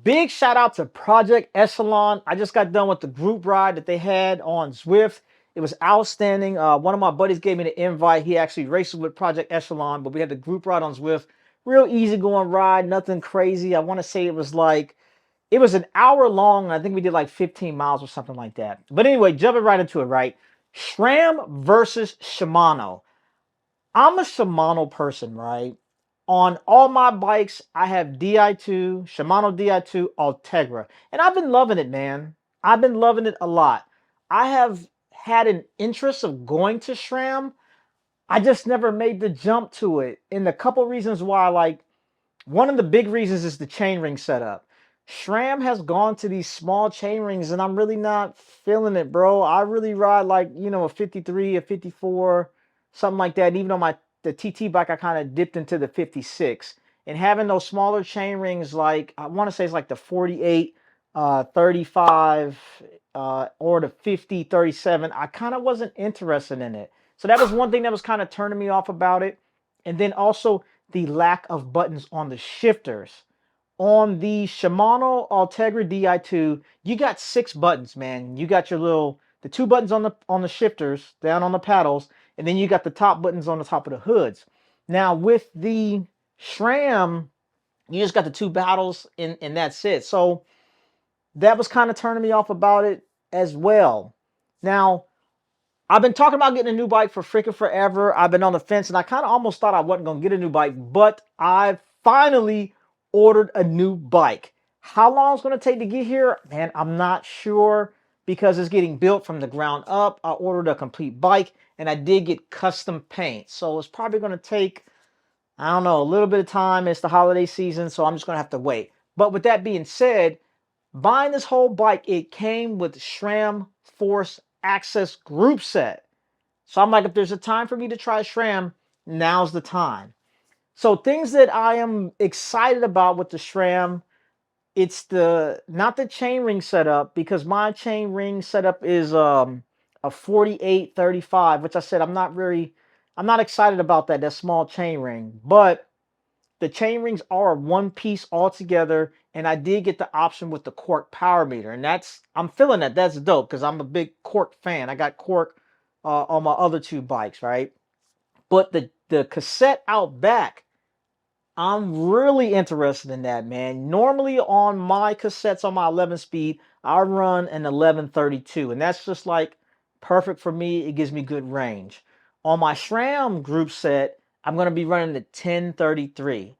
Big shout out to Project Echelon. I just got done with the group ride that they had on Zwift. It was outstanding. One of my buddies gave me the invite. He actually races with Project Echelon, but we had the group ride on Zwift. Real easy going ride, nothing crazy. I want to say it was an hour long. I think we did like 15 miles or something like that. But anyway, jumping right into it, right? SRAM versus Shimano. I'm a Shimano person, right? On all my bikes, I have Di2, Shimano Di2 Ultegra. And I've been loving it, man. I've been loving it a lot. I have had an interest of going to SRAM. I just never made the jump to it. And a couple reasons why, like, one of the big reasons is the chainring setup. SRAM has gone to these small chainrings, and I'm really not feeling it, bro. I really ride like, a 53, a 54, something like that. Even on the TT bike, I kind of dipped into the 56. And having those smaller chainrings, like, I want to say it's like the 48, 35, or the 50, 37, I kind of wasn't interested in it. So that was one thing that was kind of turning me off about it. And then also the lack of buttons on the shifters. On the Shimano Ultegra Di2, you got 6 buttons, man. You got the 2 buttons on the shifters down on the paddles, and then you got the top buttons on the top of the hoods. Now with the SRAM, you just got the 2 paddles and that's it. So that was kind of turning me off about it as well. Now, I've been talking about getting a new bike for freaking forever. I've been on the fence, and I kind of almost thought I wasn't going to get a new bike, but I finally ordered a new bike. How long it's going to take to get here? Man, I'm not sure because it's getting built from the ground up. I ordered a complete bike, and I did get custom paint. So it's probably going to take, I don't know, a little bit of time. It's the holiday season, so I'm just going to have to wait. But with that being said, buying this whole bike, it came with SRAM Force Access GroupSet. So I'm like, if there's a time for me to try SRAM, now's the time. So things that I am excited about with the SRAM, it's not the chainring setup, because my chainring setup is a 48-35, which I said I'm not excited about that small chainring. But the chainrings are one piece altogether, and I did get the option with the Cork power meter, and I'm feeling that. That's dope because I'm a big Cork fan. I got Cork on my other 2 bikes, right? But the cassette out back, I'm really interested in that, man. Normally on my cassettes on my 11 speed, I run an 1132, and that's just like perfect for me. It gives me good range. On my SRAM group set, I'm going to be running the 1033.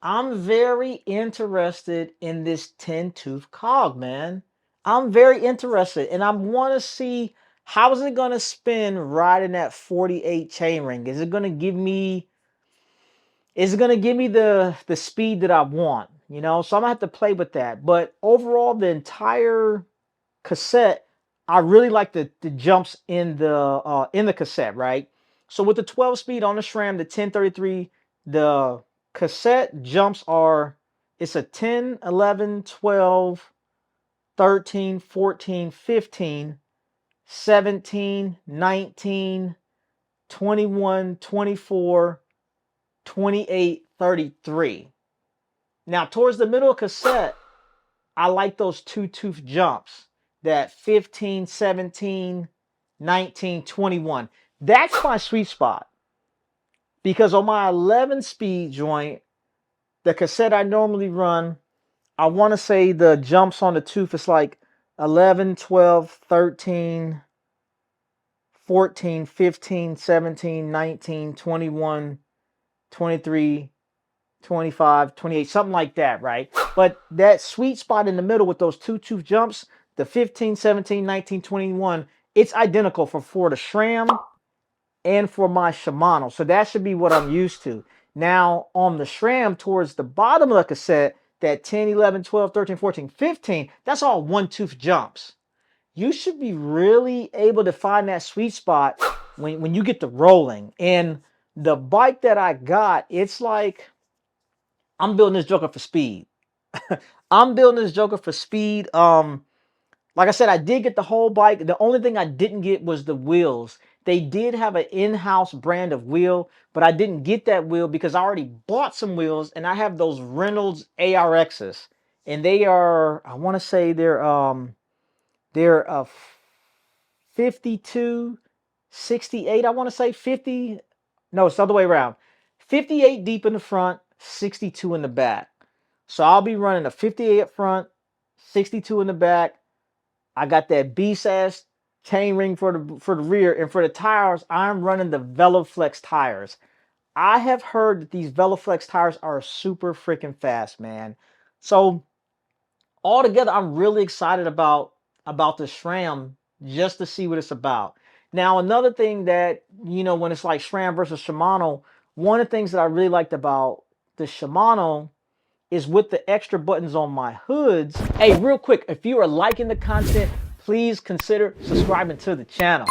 I'm very interested in this 10-tooth cog, man. I'm very interested, and I want to see how is it going to spin riding that 48 chainring. Is it going to give me the speed that I want? So I'm gonna have to play with that. But overall, the entire cassette, I really like the jumps in the cassette, right? So with the 12 speed on the SRAM, the 1033, the cassette jumps it's a 10, 11, 12, 13, 14, 15, 17, 19, 21, 24, 28, 33. Now, towards the middle of cassette, I like those 2-tooth jumps, that 15, 17, 19, 21. That's my sweet spot. Because on my 11 speed joint, the cassette I normally run, I want to say the jumps on the tooth is like 11, 12, 13, 14, 15, 17, 19, 21, 23, 25, 28, something like that, right? But that sweet spot in the middle with those 2-tooth jumps, the 15, 17, 19, 21, it's identical for the SRAM and for my Shimano. So that should be what I'm used to. Now, on the SRAM, towards the bottom of the cassette, that 10, 11, 12, 13, 14, 15, that's all 1-tooth jumps. You should be really able to find that sweet spot when you get to rolling. And the bike that I got, it's like, I'm building this joker for speed. I'm building this joker for speed. Like I said, I did get the whole bike. The only thing I didn't get was the wheels. They did have an in-house brand of wheel, but I didn't get that wheel because I already bought some wheels, and I have those Reynolds ARXs. and they are, I want to say they're 52, 68. I want to say 50. No, it's the other way around. 58 deep in the front, 62 in the back. So I'll be running a 58 up front, 62 in the back. I got that beast ass chain ring for the rear, and for the tires, I'm running the VeloFlex tires. I have heard that these VeloFlex tires are super freaking fast, man. So altogether, I'm really excited about the SRAM just to see what it's about. Now, another thing that, when it's like SRAM versus Shimano, one of the things that I really liked about the Shimano is with the extra buttons on my hoods. Hey, real quick, if you are liking the content, please consider subscribing to the channel.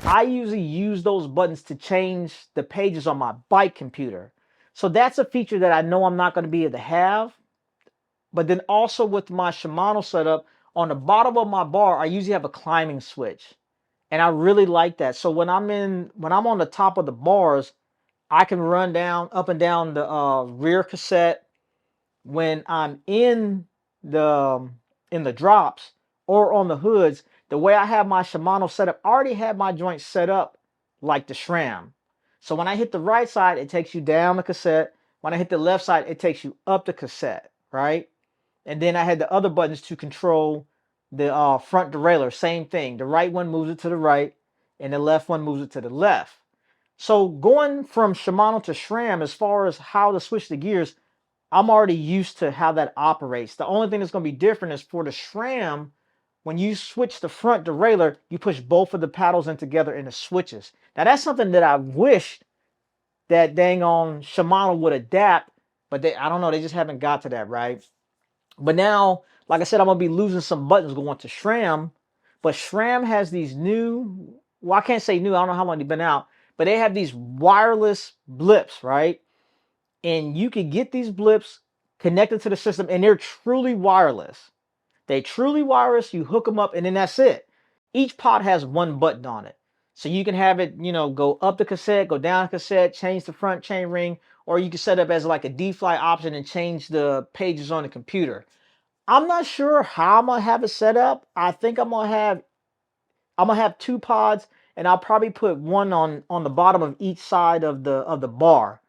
I usually use those buttons to change the pages on my bike computer. So that's a feature that I know I'm not going to be able to have. But then also with my Shimano setup, on the bottom of my bar, I usually have a climbing switch. And I really like that. So when I'm on the top of the bars, I can run down up and down the rear cassette. When I'm in the drops or on the hoods, the way I have my Shimano set up, I already have my joints set up like the SRAM. So when I hit the right side, it takes you down the cassette. When I hit the left side, it takes you up the cassette, right? And then I had the other buttons to control the front derailleur. Same thing. The right one moves it to the right, and the left one moves it to the left. So going from Shimano to SRAM, as far as how to switch the gears, I'm already used to how that operates. The only thing that's going to be different is for the SRAM, when you switch the front derailleur, you push both of the paddles in together in the switches. Now, that's something that I wish that dang on Shimano would adapt, but I don't know, they just haven't got to that, right? But now, like I said, I'm going to be losing some buttons going to SRAM, but SRAM has these new, well, I can't say new, I don't know how long they've been out, but they have these wireless blips, right? And you can get these blips connected to the system, and they're truly wireless. They truly wireless. You hook them up, and then that's it. Each pod has one button on it. So you can have it, go up the cassette, go down the cassette, change the front chain ring, or you can set up as like a D-fly option and change the pages on the computer. I'm not sure how I'm gonna have it set up. I think I'm gonna have two pods, and I'll probably put one on the bottom of each side of the bar.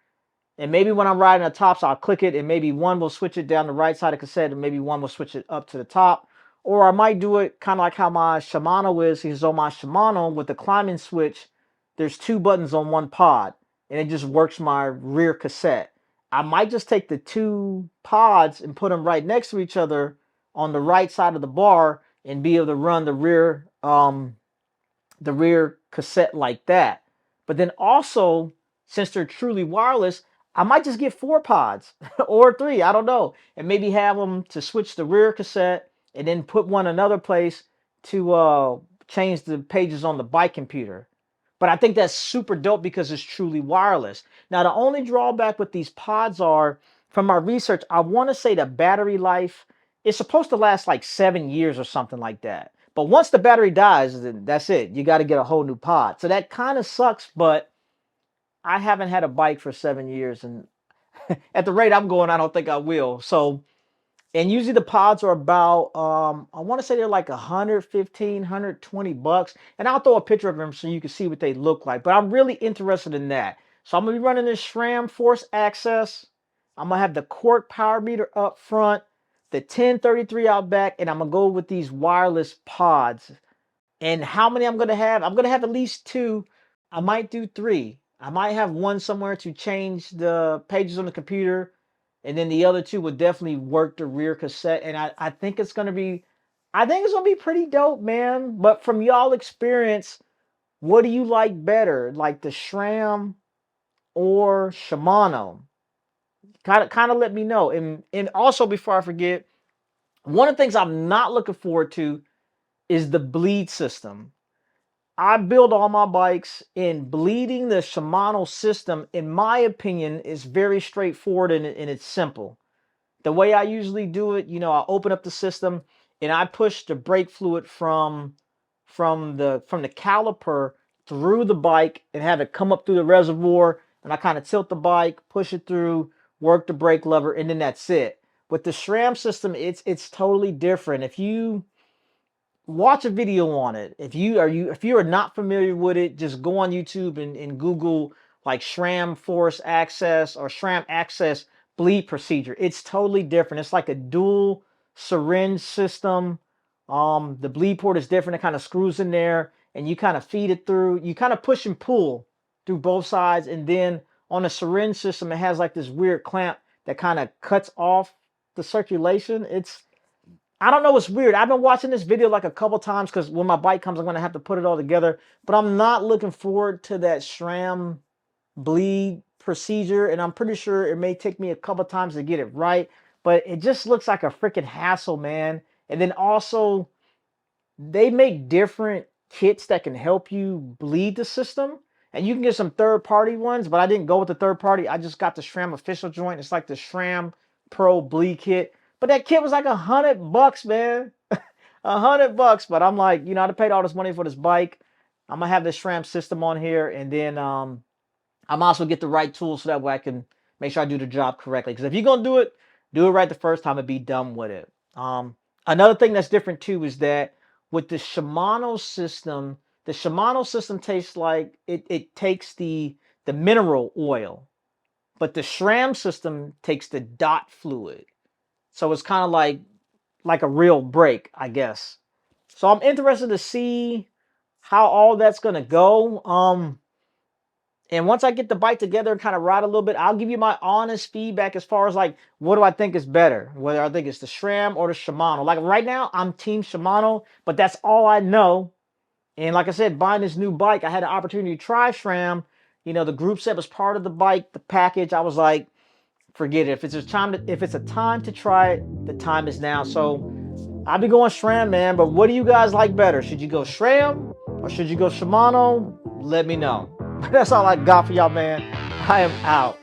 And maybe when I'm riding the tops, I'll click it, and maybe one will switch it down the right side of the cassette, and maybe one will switch it up to the top. Or I might do it kind of like how my Shimano is. Because on my Shimano, with the climbing switch, there's two buttons on one pod, and it just works my rear cassette. I might just take the two pods and put them right next to each other on the right side of the bar and be able to run the rear cassette like that. But then also, since they're truly wireless, I might just get 4 pods or 3, I don't know, and maybe have them to switch the rear cassette and then put one another place to change the pages on the bike computer. But I think that's super dope because it's truly wireless. Now, the only drawback with these pods are, from my research, I want to say the battery life is supposed to last like 7 years or something like that. But once the battery dies, then that's it. You got to get a whole new pod. So that kind of sucks, but I haven't had a bike for 7 years, and at the rate I'm going, I don't think I will. So, and usually the pods are about, I want to say they're like 115, 120 bucks. And I'll throw a picture of them so you can see what they look like. But I'm really interested in that. So I'm going to be running this SRAM Force Access. I'm going to have the Cork power meter up front, the 1033 out back, and I'm going to go with these wireless pods. And how many I'm going to have? I'm going to have at least 2. I might do 3. I might have one somewhere to change the pages on the computer, and then the other 2 would definitely work the rear cassette. And I think it's gonna be, pretty dope, man. But from y'all experience, what do you like better, like the SRAM or Shimano? Kind of let me know. And also, before I forget, one of the things I'm not looking forward to is the bleed system. I build all my bikes, and bleeding the Shimano system, in my opinion, is very straightforward and it's simple. The way I usually do it, I open up the system and I push the brake fluid from the caliper through the bike and have it come up through the reservoir, and I kind of tilt the bike, push it through, work the brake lever, and then that's it. With the SRAM system, it's totally different. If you watch a video on it, if you are not familiar with it, just go on YouTube and Google like SRAM force access or SRAM access bleed procedure. It's totally different. It's like a dual syringe system. The bleed port is different. It kind of screws in there and you kind of feed it through. You kind of push and pull through both sides, and then on the syringe system, it has like this weird clamp that kind of cuts off the circulation. I don't know, it's weird. I've been watching this video like a couple times because when my bike comes, I'm going to have to put it all together. But I'm not looking forward to that SRAM bleed procedure, and I'm pretty sure it may take me a couple times to get it right. But it just looks like a freaking hassle, man. And then also, they make different kits that can help you bleed the system. And you can get some third-party ones, but I didn't go with the third-party. I just got the SRAM official joint. It's like the SRAM Pro bleed kit. But that kit was like $100, man. $100. But I'm like, you know, I paid all this money for this bike. I'm gonna have this SRAM system on here, and then I'm also get the right tools so that way I can make sure I do the job correctly. Because if you're gonna do it right the first time and be done with it. Another thing that's different too is that with the Shimano system tastes like it takes the mineral oil, but the SRAM system takes the dot fluid. So it's kind of like a real brake, I guess. So I'm interested to see how all that's gonna go. And once I get the bike together and kind of ride a little bit, I'll give you my honest feedback as far as like what do I think is better, whether I think it's the SRAM or the Shimano. Like right now, I'm Team Shimano, but that's all I know. And like I said, buying this new bike, I had the opportunity to try SRAM. You know, the GroupSet was part of the bike, the package. I was like, forget it. If it's a time to try it, the time is now. So I'll be going SRAM, man. But what do you guys like better? Should you go SRAM or should you go Shimano? Let me know. That's all I got for y'all, man. I am out.